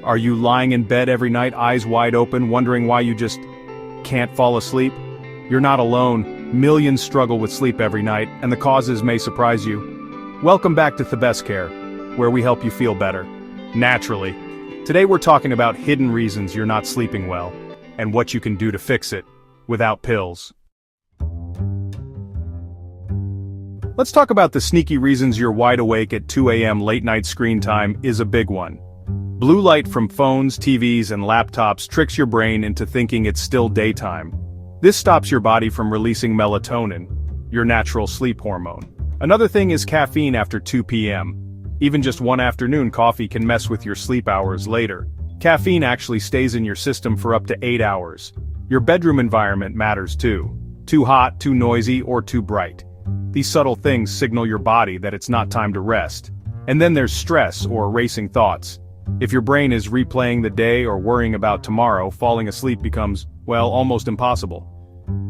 Are you lying in bed every night, eyes wide open, wondering why you just can't fall asleep? You're not alone. Millions struggle with sleep every night, and the causes may surprise you. Welcome back to The Best Care, where we help you feel better, naturally. Today we're talking about hidden reasons you're not sleeping well, and what you can do to fix it, without pills. Let's talk about the sneaky reasons you're wide awake at 2 a.m. Late night screen time is a big one. Blue light from phones, TVs, and laptops tricks your brain into thinking it's still daytime. This stops your body from releasing melatonin, your natural sleep hormone. Another thing is caffeine after 2 p.m. Even just one afternoon coffee can mess with your sleep hours later. Caffeine actually stays in your system for up to 8 hours. Your bedroom environment matters too. Too hot, too noisy, or too bright. These subtle things signal your body that it's not time to rest. And then there's stress or racing thoughts. If your brain is replaying the day or worrying about tomorrow, falling asleep becomes, well, almost impossible.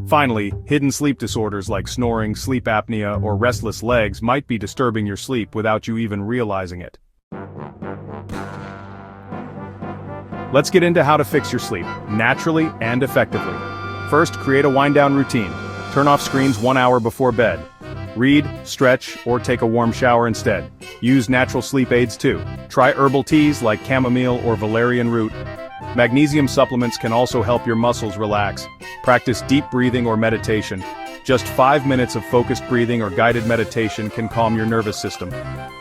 Finally, hidden sleep disorders like snoring, sleep apnea, or restless legs might be disturbing your sleep without you even realizing it. Let's get into how to fix your sleep, naturally and effectively. First, create a wind-down routine. Turn off screens 1 hour before bed. Read, stretch, or take a warm shower instead. Use natural sleep aids too. Try herbal teas like chamomile or valerian root. Magnesium supplements can also help your muscles relax. Practice deep breathing or meditation. Just 5 minutes of focused breathing or guided meditation can calm your nervous system.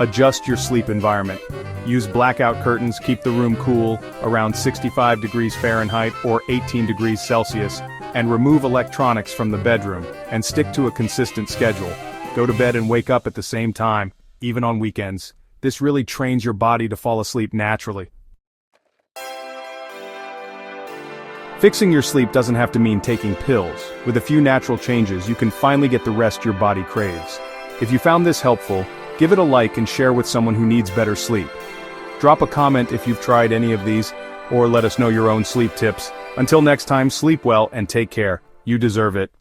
Adjust your sleep environment. Use blackout curtains, keep the room cool, around 65 degrees Fahrenheit or 18 degrees Celsius, and remove electronics from the bedroom, and stick to a consistent schedule. Go to bed and wake up at the same time, even on weekends. This really trains your body to fall asleep naturally. Fixing your sleep doesn't have to mean taking pills. With a few natural changes, you can finally get the rest your body craves. If you found this helpful, give it a like and share with someone who needs better sleep. Drop a comment if you've tried any of these, or let us know your own sleep tips. Until next time, sleep well and take care. You deserve it.